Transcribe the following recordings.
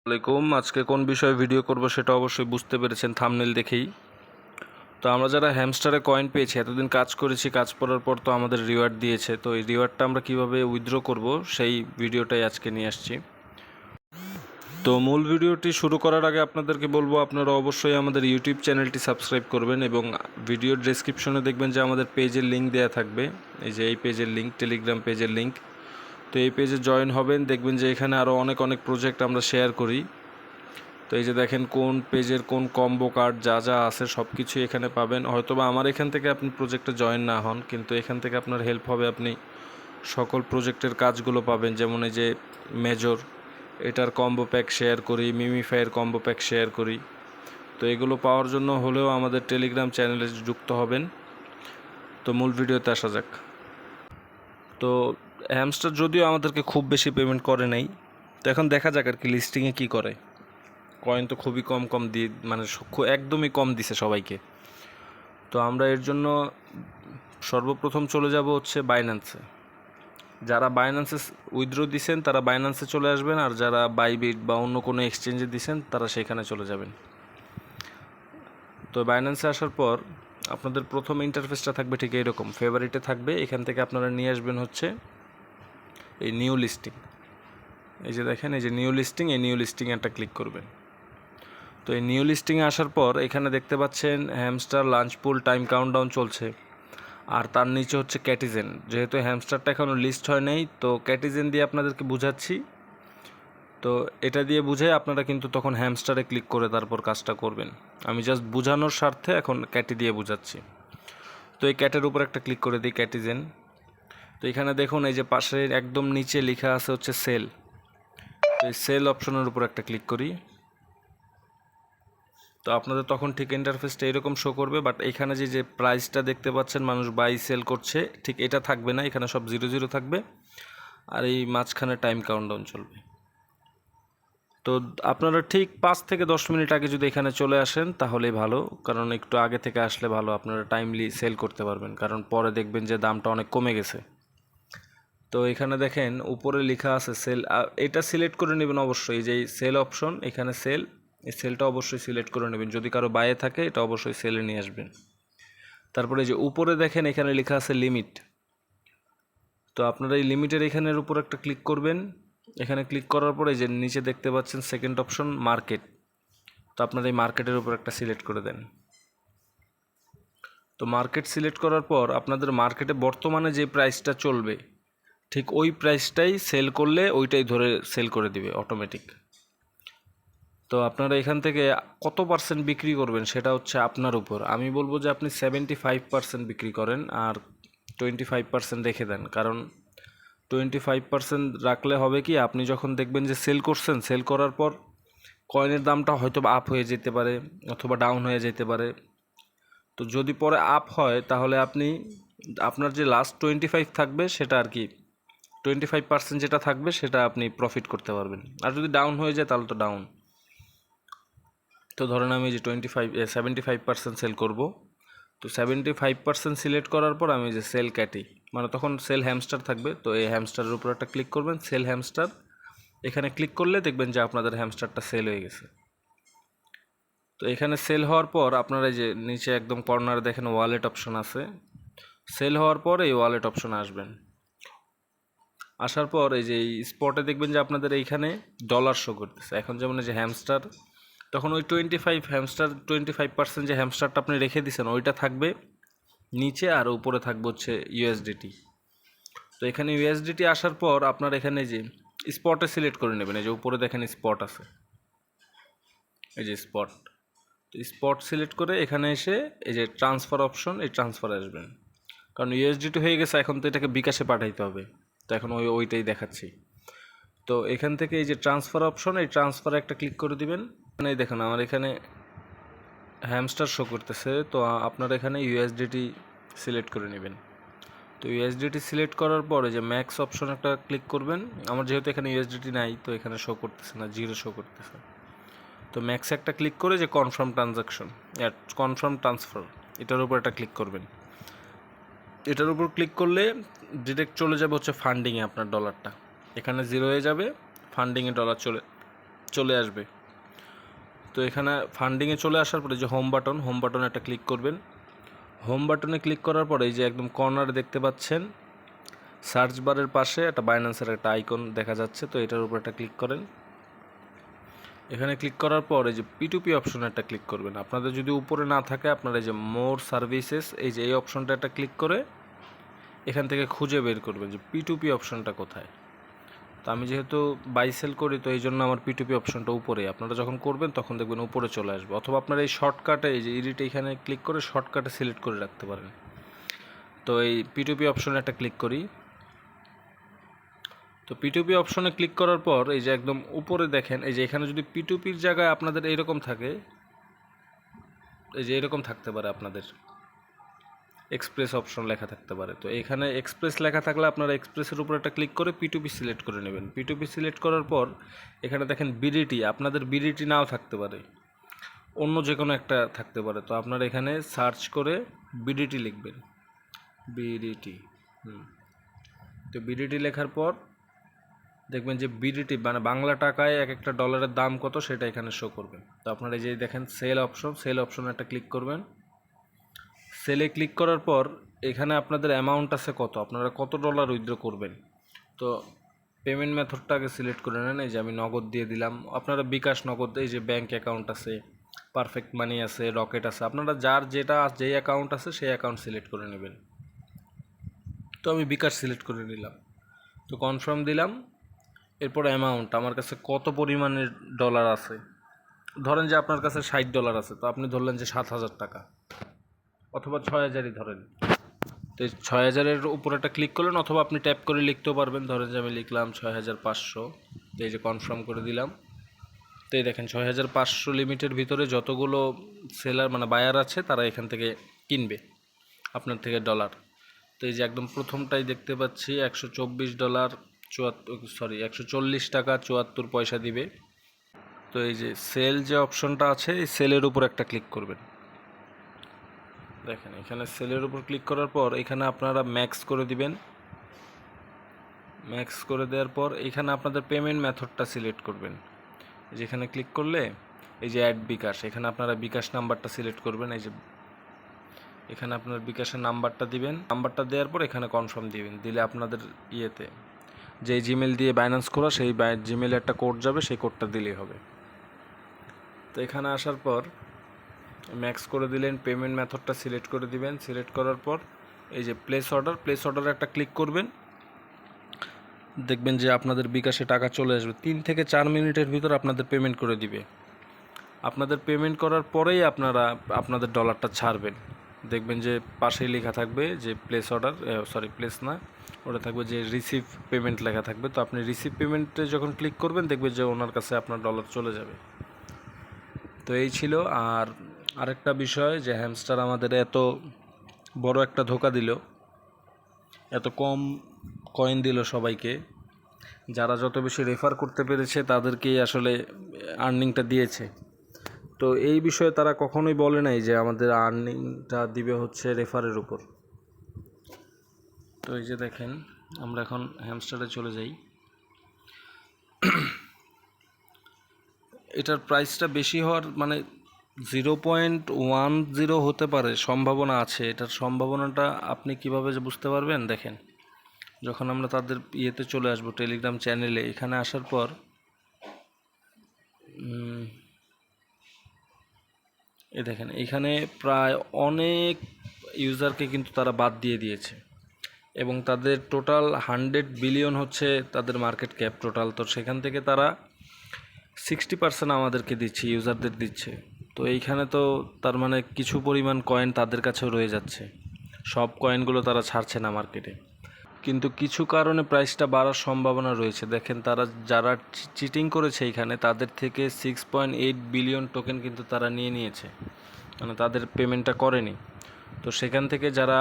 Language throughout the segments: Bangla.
আসসালামাইকুম। আজকে কোন বিষয়ে ভিডিও করব সেটা অবশ্যই বুঝতে পেরেছেন থাম্বনেল দেখেই। তো আমরা যারা হ্যামস্টারে কয়েন পেয়েছি, এতদিন কাজ করেছি, কাজ করার পর তো আমাদের রিওয়ার্ড দিয়েছে। তো এই রিওয়ার্ডটা আমরা কিভাবে উইথড্র করব সেই ভিডিওটাই আজকে নিয়ে আসছি। তো মূল ভিডিওটি শুরু করার আগে আপনাদেরকে বলবো আপনারা অবশ্যই আমাদের ইউটিউব চ্যানেলটি সাবস্ক্রাইব করবেন এবং ভিডিওর ডেসক্রিপশনে দেখবেন যে আমাদের পেজের লিঙ্ক দেওয়া থাকবে। এই যে এই পেজের লিঙ্ক, টেলিগ্রাম পেজের লিঙ্ক। তো এই পেজে জয়েন হবেন, দেখবেন যে এখানে আরও অনেক প্রজেক্ট আমরা শেয়ার করি। তো এই যে দেখেন কোন পেজের কোন কম্বো কার্ড যা যা আছে সব কিছুই এখানে পাবেন। হয়তোবা আমার এখান থেকে আপনি প্রজেক্টে জয়েন না হন, কিন্তু এখান থেকে আপনার হেল্প হবে, আপনি সকল প্রজেক্টের কাজগুলো পাবেন। যেমন এই যে মেজর, এটার কম্বো প্যাক শেয়ার করি, মিমিফাইয়ের কম্বো প্যাক শেয়ার করি। তো এগুলো পাওয়ার জন্য হলেও আমাদের টেলিগ্রাম চ্যানেলে যুক্ত হবেন। তো মূল ভিডিওতে আসা যাক। তো হ্যামস্টার যদিও আমাদেরকে খুব বেশি পেমেন্ট করে নাই, তো এখন দেখা যাক আর কি লিস্টিংয়ে কী করে। কয়েন তো খুবই কম দিয়ে, মানে একদমই কম দিছে সবাইকে। তো আমরা এর জন্য সর্বপ্রথম চলে যাব হচ্ছে বাইন্যান্সে। যারা বাইন্যান্সে উইথড্র দিছেন তারা বাইন্যান্সে চলে আসবেন, আর যারা বাইবিট বা অন্য কোনো এক্সচেঞ্জে দিছেন তারা সেখানে চলে যাবেন। তো বাইন্যান্সে আসার পর আপনাদের প্রথম ইন্টারফেসটা থাকবে ঠিক এইরকম, ফেভারিটে থাকবে। এখান থেকে আপনারা নিয়ে আসবেন হচ্ছে এই নিউ লিস্টিং। এই যে দেখেন, এই যে নিউ লিস্টিং, এই নিউ লিস্টিং একটা ক্লিক করবেন। তো এই নিউ লিস্টিংয়ে আসার পর এখানে দেখতে পাচ্ছেন হ্যামস্টার লাঞ্চ পুল টাইম কাউন্টডাউন চলছে, আর তার নিচে হচ্ছে ক্যাটিজেন। যেহেতু হ্যামস্টারটা এখনও লিস্ট হয় নাই, তো ক্যাটিজেন দিয়ে আপনাদেরকে বুঝাচ্ছি। তো এটা দিয়ে বুঝে আপনারা কিন্তু তখন হ্যামস্টারে ক্লিক করে তারপর কাজটা করবেন। আমি জাস্ট বোঝানোর স্বার্থে এখন ক্যাটি দিয়ে বুঝাচ্ছি। তো এই ক্যাটের উপর একটা ক্লিক করে দিই, ক্যাটিজেন। তো এখানে দেখুন এই যে পাশে একদম নিচে লেখা আছে হচ্ছে সেল। তো এই সেল অপশনের উপর একটা ক্লিক করি। তো আপনাদের তখন ঠিক ইন্টারফেসটা এরকম শো করবে, বাট এখানে যে প্রাইসটা দেখতে পাচ্ছেন মানুষ বাই সেল করছে, ঠিক এটা থাকবে না। এখানে সব 00 থাকবে, আর এই মাঝখানে টাইম কাউন্টডাউন চলবে। তো আপনারা ঠিক 5 থেকে 10 মিনিট আগে যদি এখানে চলে আসেন তাহলেই ভালো, কারণ একটু আগে থেকে আসলে ভালো, আপনারা টাইমলি সেল করতে পারবেন, কারণ পরে দেখবেন যে দামটা অনেক কমে গেছে। তো এখানে দেখেন উপরে লেখা আছে সেল, এটা সিলেক্ট করে নেবেন অবশ্যই। যে সেল অপশন, এখানে সেল, এই সেলটা অবশ্যই সিলেক্ট করে নেবেন। যদি কারো বাইরে থাকে এটা অবশ্যই সেলে নিয়ে আসবেন। তারপরে যে উপরে দেখেন এখানে লেখা আছে লিমিট। তো আপনারা এই লিমিটের এখানের উপর একটা ক্লিক করবেন। এখানে ক্লিক করার পরে যে নিচে দেখতে পাচ্ছেন সেকেন্ড অপশন মার্কেট। তো আপনারা এই মার্কেটের উপর একটা সিলেক্ট করে দেন। তো মার্কেট সিলেক্ট করার পর আপনাদের মার্কেটে বর্তমানে যে প্রাইসটা চলবে ঠিক ওই প্রাইসটাই সেল করলে ওইটাই ধরে সেল করে দিবে অটোমেটিক। তো আপনারা এখান থেকে কত পার্সেন্ট বিক্রি করবেন সেটা হচ্ছে আপনার উপর। আমি বলবো যে আপনি 75% বিক্রি করেন, আর 25% রেখে দেন। কারণ 25% রাখলে হবে কি, আপনি যখন দেখবেন যে সেল করছেন, সেল করার পর কয়েনের দামটা হয়তো আপ হয়ে যেতে পারে অথবা ডাউন হয়ে যেতে পারে। তো যদি পরে আপ হয় তাহলে আপনি আপনার যে লাস্ট 25 থাকবে সেটা আর কি, 25% যেটা থাকবে সেটা আপনি প্রফিট করতে পারবেন। আর যদি ডাউন হয়ে যায় তাহলে তো ডাউন। তো ধরেন আমি যে 75% সেল করব। তো 75% সিলেক্ট করার পর আমি যে সেল ক্যাটি, মানে তখন সেল হ্যামস্টার থাকবে। তো এই হ্যামস্টারের উপর একটা ক্লিক করবেন, সেল হ্যামস্টার। এখানে ক্লিক করলে দেখবেন যে আপনাদের হ্যামস্টারটা সেল হয়ে গেছে। তো এখানে সেল হওয়ার পর আপনারা যে নিচে একদম কর্নারে দেখেন ওয়ালেট অপশন আছে। সেল হওয়ার পর এই ওয়ালেট অপশনে আসবেন। আসার পর এই যে স্পটে দেখবেন যে আপনাদের এইখানে ডলার শো করতেছে। এখন যেমন এই যে হ্যামস্টার, তখন ওই 25% যে হ্যামস্টারটা আপনি রেখে দিয়েছেন ওইটা থাকবে নিচে, আর উপরে থাকবে হচ্ছে ইউএসডিটি। তো এখানে ইউএসডিটি আসার পর আপনার এখানে যে স্পটে সিলেক্ট করে নেবেন। এই যে উপরে দেখেন স্পট আছে, এই যে স্পট। তো স্পট সিলেক্ট করে এখানে এসে এই যে ট্রান্সফার অপশন, এই ট্রান্সফারে আসবেন। কারণ ইউএসডিটি হয়ে গেছে, এখন তো এটাকে বিকাশে পাঠাইতে হবে। তো এখন ওইটাই দেখাচ্ছি। তো এখান থেকে এই যে ট্রান্সফার অপশন, এই ট্রান্সফারে একটা ক্লিক করে দিবেন। মানে দেখুন আমার এখানে হ্যামস্টার শো করতেছে। তো আপনারা এখানে ইউএসডিটি সিলেক্ট করে নেবেন। তো ইউএসডিটি সিলেক্ট করার পরে যে ম্যাক্স অপশন একটা ক্লিক করবেন। আমার যেহেতু এখানে ইউএসডিটি নাই তো এখানে শো করতেছে না, জিরো শো করতেছে। তো ম্যাক্সে একটা ক্লিক করে যে কনফার্ম ট্রানজাকশন, কনফার্ম ট্রান্সফার, এটার উপর একটা ক্লিক করবেন। এটার উপর ক্লিক করলে ডিরেক্ট চলে যাবে হচ্ছে ফান্ডিংয়ে আপনার ডলারটা। এখানে জিরো হয়ে যাবে, ফান্ডিংয়ে ডলার চলে আসবে। তো এখানে ফান্ডিংয়ে চলে আসার পরে যে হোম বাটনে একটা ক্লিক করবেন। হোম বাটনে ক্লিক করার পরে এই যে একদম কর্নারে দেখতে পাচ্ছেন সার্চ বারের পাশে একটা বাইন্যান্সের একটা আইকন দেখা যাচ্ছে, তো এটার উপর একটা ক্লিক করেন। এখানে ক্লিক করার পর এই যে P2P অপশনে একটা ক্লিক করবেন। আপনাদের যদি উপরে না থাকে আপনারা এই যে মোর সার্ভিসেস এই যে এই অপশনটা একটা ক্লিক করে এখান থেকে খুঁজে বের করবেন যে P2P অপশনটা কোথায়। তো আমি যেহেতু বাই সেল করি তো এই জন্য আমার P2P অপশনটা উপরে, আপনারা যখন করবেন তখন দেখবেন উপরে চলে আসবে। অথবা আপনারা এই শর্টকাটে এই যে এডিট এখানে ক্লিক করে শর্টকাটে সিলেক্ট করে রাখতে পারেন। তো এই P2P অপশনে একটা ক্লিক করি। তো P2P অপশনে ক্লিক করার পর এই যে একদম উপরে দেখেন এই যে এখানে যদি P2Pর জায়গায় আপনাদের এইরকম থাকে, এই যে এরকম থাকতে পারে আপনাদের এক্সপ্রেস অপশন লেখা থাকতে পারে। তো এখানে এক্সপ্রেস লেখা থাকলে আপনারা এক্সপ্রেসের উপর একটা ক্লিক করে P2P সিলেক্ট করে নেবেন। P2P সিলেক্ট করার পর এখানে দেখেন বিডিটি, আপনাদের বিডিটি নাও থাকতে পারে, অন্য যে কোনো একটা থাকতে পারে। তো আপনারা এখানে সার্চ করে বিডিটি লিখবেন, বিডিটি। তো বিডিটি লেখার পর দেখবেন যে বিডিটি মানে বাংলা টাকায় এক একটা ডলারের দাম কত সেটা এখানে শো করবে। তো আপনারা এই যে দেখেন সেল অপশনে একটা ক্লিক করবেন। সেলে ক্লিক করার পর এখানে আপনাদের অ্যামাউন্ট আছে কত, আপনারা কত ডলার উইথড্র করবেন। তো পেমেন্ট মেথডটা আগে সিলেক্ট করে নেন। এই যে আমি নগদ দিয়ে দিলাম, আপনারা বিকাশ নগদ, এই যে ব্যাঙ্ক অ্যাকাউন্ট আছে, পারফেক্ট মানি আছে, রকেট আছে, আপনারা যার যেই অ্যাকাউন্ট আছে সেই অ্যাকাউন্ট সিলেক্ট করে নেবেন। তো আমি বিকাশ সিলেক্ট করে নিলাম, তো কনফার্ম দিলাম। এরপর অ্যামাউন্ট আমার কাছে কত পরিমাণের ডলার আছে, ধরেন যে আপনার কাছে $60 আছে, তো আপনি ধরলেন যে 7,000 টাকা অথবা 6,000ই ধরেন। তো 6,000-এর উপর একটা ক্লিক করলেন, অথবা আপনি ট্যাপ করে লিখতেও পারবেন। ধরেন যে আমি লিখলাম 6,500, তো এই যে কনফার্ম করে দিলাম। তো এই দেখেন 6,500 লিমিটের ভিতরে যতগুলো সেলার মানে বায়ার আছে তারা এখান থেকে কিনবে আপনার থেকে ডলার। তো এই যে একদম প্রথমটাই দেখতে পাচ্ছি $124 140 টাকা 74 পয়সা দিবে। তো এই যে সেল যে অপশনটা আছে এই সেলের উপর একটা ক্লিক করবেন। দেখেন এখানে সেলের উপর ক্লিক করার পর এখানে আপনারা ম্যাক্স করে দিবেন। ম্যাক্স করে দেওয়ার পর এখানে আপনাদের পেমেন্ট মেথডটা সিলেক্ট করবেন। যেখানে ক্লিক করলে এই যে অ্যাড বিকাশ, এখানে আপনারা বিকাশ নাম্বারটা সিলেক্ট করবেন। এই যে এখানে আপনার বিকাশের নাম্বারটা দিবেন, নাম্বারটা দেওয়ার পর এখানে কনফার্ম দিবেন। দিলে আপনাদের ইয়েতে যে জিমেল দিয়ে বাইন্যান্স করা সেই জিমেলে একটা কোড যাবে, সেই কোডটা দিলেই হবে। তো এখানে আসার পর ম্যাক্স করে দিলেন, পেমেন্ট মেথডটা সিলেক্ট করে দিবেন। সিলেক্ট করার পর এই যে প্লেস অর্ডারে একটা ক্লিক করবেন। দেখবেন যে আপনাদের বিকাশে টাকা চলে আসবে, 3 থেকে 4 মিনিটের ভিতর আপনাদের পেমেন্ট করে দিবে। আপনাদের পেমেন্ট করার পরেই আপনারা আপনাদের ডলারটা ছাড়বেন। দেখবেন যে পাশেই লেখা থাকবে যে প্লেস না, ওটা থাকবে যে রিসিভ পেমেন্ট লেখা থাকবে। তো আপনি রিসিভ পেমেন্টে যখন ক্লিক করবেন দেখবেন যে ওনার কাছে আপনার ডলার চলে যাবে। তো এই ছিল। আর আরেকটা বিষয় যে হ্যামস্টার আমাদের এত বড় একটা ধোকা দিল, এত কম কয়েন দিল সবাইকে। যারা যত বেশি রেফার করতে পেরেছে তাদেরকেই আসলে আর্নিংটা দিয়েছে। তো এই বিষয়ে তারা কখনোই বলে নাই যে আমাদের আর্নিংটা দিবে হচ্ছে রেফারের উপর। তো এই যে দেখেন আমরা এখন হ্যামস্টারে চলে যাই। এটার প্রাইসটা বেশি হওয়ার মানে 0.10 হতে পারে, সম্ভাবনা আছে। এটার সম্ভাবনাটা আপনি কিভাবে যে বুঝতে পারবেন, দেখেন যখন আমরা তাদের ইয়েতে চলে আসবো টেলিগ্রাম চ্যানেলে, এখানে আসার পর দেখেন এখানে প্রায় অনেক ইউজারকে কিন্তু তারা বাদ দিয়ে দিয়েছে, এবং তাদের টোটাল 100 বিলিয়ন হচ্ছে তাদের মার্কেট ক্যাপ টোটাল। তো সেখান থেকে তারা 60% আমাদেরকে দিচ্ছে, ইউজারদের দিচ্ছে। তো এইখানে তো তার মানে কিছু পরিমাণ কয়েন তাদের কাছেও রয়ে যাচ্ছে, সব কয়েনগুলো তারা ছাড়ছে না মার্কেটে। কিন্তু কিছু কারণে প্রাইসটা বাড়ার সম্ভাবনা রয়েছে। দেখেন তারা যারা চিটিং করেছে এইখানে তাদের থেকে 6.8 বিলিয়ন টোকেন কিন্তু তারা নিয়েছে, মানে তাদের পেমেন্টটা করেনি। তো সেখান থেকে যারা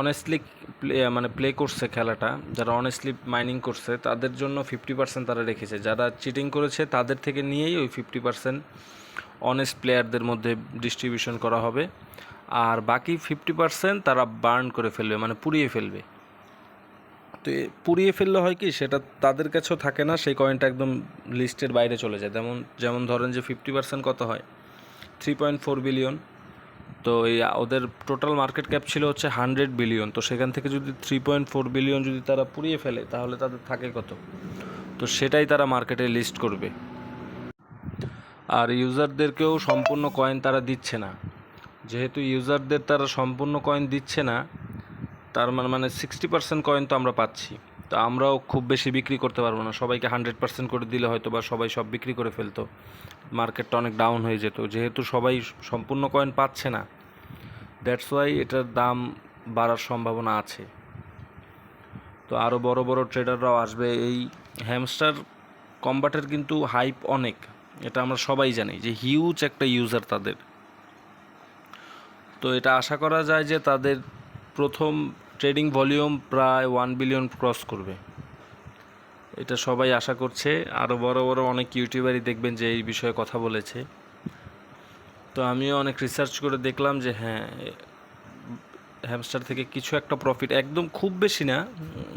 অনেস্টলি প্লে করছে খেলাটা, যারা অনেস্টলি মাইনিং করছে তাদের জন্য 50% তারা রেখেছে। যারা চিটিং করেছে তাদের থেকে নিয়েই ওই 50% অনেস্ট প্লেয়ারদের মধ্যে ডিস্ট্রিবিউশন করা হবে, আর বাকি 50% তারা বার্ন করে ফেলবে, মানে পুড়িয়ে ফেলবে। তো পুড়িয়ে ফেললে হয় কি, সেটা তাদের কাছেও থাকে না, সেই কয়েনটা একদম লিস্টের বাইরে চলে যায়। যেমন ধরেন যে 50% কত হয়, 3.4 বিলিয়ন। তো এই ওদের টোটাল মার্কেট ক্যাপ ছিল হচ্ছে 100 বিলিয়ন। তো সেখান থেকে যদি 3.4 বিলিয়ন যদি তারা পুড়িয়ে ফেলে, তাহলে তাদের থাকে কত? তো সেটাই তারা মার্কেটে লিস্ট করবে। আর ইউজারদেরকেও সম্পূর্ণ কয়েন তারা দিচ্ছে না। যেহেতু ইউজারদের তারা সম্পূর্ণ কয়েন দিচ্ছে না, তার মানে 60% কয়েন তো আমরা পাচ্ছি। তো আমরাও খুব বেশি বিক্রি করতে পারবো না। সবাইকে 100% করে দিলে হয়তো বা সবাই সব বিক্রি করে ফেলতো, মার্কেটটা অনেক ডাউন হয়ে যেত। যেহেতু সবাই সম্পূর্ণ কয়েন পাচ্ছে না, দ্যাটস ওয়াই এটার দাম বাড়ার সম্ভাবনা আছে। তো আরও বড় বড় ট্রেডাররাও আসবে। এই হ্যামস্টার কম্বাটের কিন্তু হাইপ অনেক, এটা আমরা সবাই জানি যে হিউজ একটা ইউজার তাদের। তো এটা আশা করা যায় যে তাদের প্রথম ট্রেডিং ভলিউম প্রায় 1 বিলিয়ন ক্রস করবে, এটা সবাই আশা করছে। আরও বড় বড় অনেক ইউটিউবারই দেখবেন যে এই বিষয়ে কথা বলেছে। তো আমিও অনেক রিসার্চ করে দেখলাম যে হ্যাঁ, হ্যামস্টার থেকে কিছু একটা প্রফিট, একদম খুব বেশি না,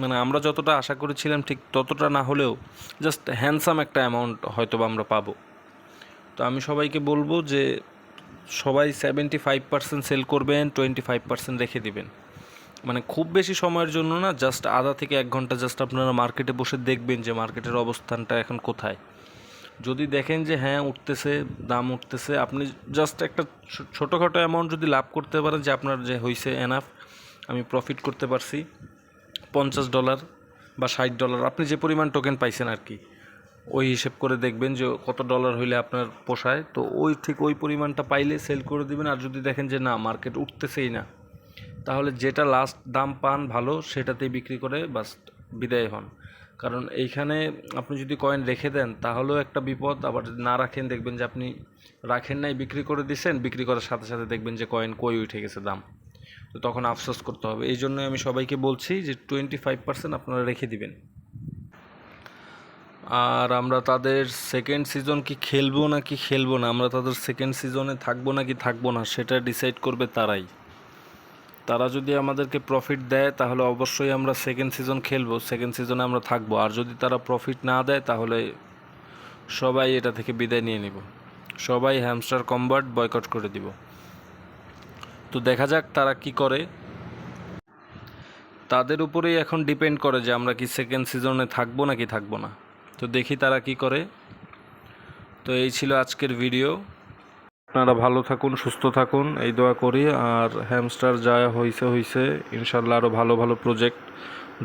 মানে আমরা যতটা আশা করেছিলাম ঠিক ততটা না হলেও জাস্ট হ্যান্ডসাম একটা অ্যামাউন্ট হয়তো বা আমরা পাবো। তো আমি সবাইকে বলবো যে সবাই 75% সেল করবেন, 25% রেখে দিবেন। মানে খুব বেশি সময়ের জন্য না, জাস্ট আধা থেকে 1 ঘন্টা জাস্ট আপনারা মার্কেটে বসে দেখবেন যে মার্কেটের অবস্থানটা এখন কোথায়। যদি দেখেন যে হ্যাঁ উঠতেছে, দাম উঠতেছে, আপনি জাস্ট একটা ছোটোখাটো অ্যামাউন্ট যদি লাভ করতে পারেন, যে আপনার যে হয়েছে এনাফ, আমি প্রফিট করতে পারছি $50 বা $60, আপনি যে পরিমাণ টোকেন পাইছেন আর কি, ওই হিসেব করে দেখবেন যে কত ডলার হইলে আপনার পোষায়। তো ওই পরিমাণটা পাইলে সেল করে দিবেন। আর যদি দেখেন যে না, মার্কেট উঠতেছেই না, তাহলে যেটা লাস্ট দাম পান ভালো, সেটাতেই বিক্রি করে বাস বিদায় হন। কারণ এইখানে আপনি যদি কয়েন রেখে দেন তাহলেও একটা বিপদ, আবার না রাখেন দেখবেন যে আপনি রাখেন নাই, বিক্রি করে দিচ্ছেন, বিক্রি করার সাথে সাথে দেখবেন যে কয়েন কই উঠে গেছে দাম। তো তখন আফসোস করতে হবে। এই জন্যই আমি সবাইকে বলছি যে 25% আপনারা রেখে দিবেন। আর আমরা তাদের সেকেন্ড সিজন কি খেলবো নাকি খেলবো না, আমরা তাদের সেকেন্ড সিজনে থাকবো নাকি থাকবো না, সেটা ডিসাইড করবে তারাই। তারা যদি আমাদেরকে প্রফিট দেয় তাহলে অবশ্যই আমরা সেকেন্ড সিজন খেলবো, সেকেন্ড সিজনে আমরা থাকবো। আর যদি তারা প্রফিট না দেয় তাহলে সবাই এটা থেকে বিদায় নিয়ে নিব, সবাই হ্যামস্টার কম্বাট বয়কট করে দিব। তো দেখা যাক তারা কি করে, তাদের উপরেই এখন ডিপেন্ড করে যে আমরা কি সেকেন্ড সিজনে থাকবো নাকি থাকবো না। তো দেখি তারা কি করে। তো এই ছিল আজকের ভিডিও। আপনারা ভালো থাকুন, সুস্থ থাকুন, এই দোয়া করি। আর হ্যামস্টার যা হয়েছে ইনশাল্লাহ আরও ভালো ভালো প্রজেক্ট,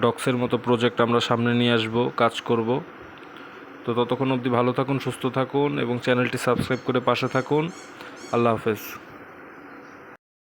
ডক্সের মতো প্রজেক্ট আমরা সামনে নিয়ে আসবো, কাজ করব। তো ততক্ষণ অবধি ভালো থাকুন, সুস্থ থাকুন এবং চ্যানেলটি সাবস্ক্রাইব করে পাশে থাকুন। আল্লাহ হাফেজ।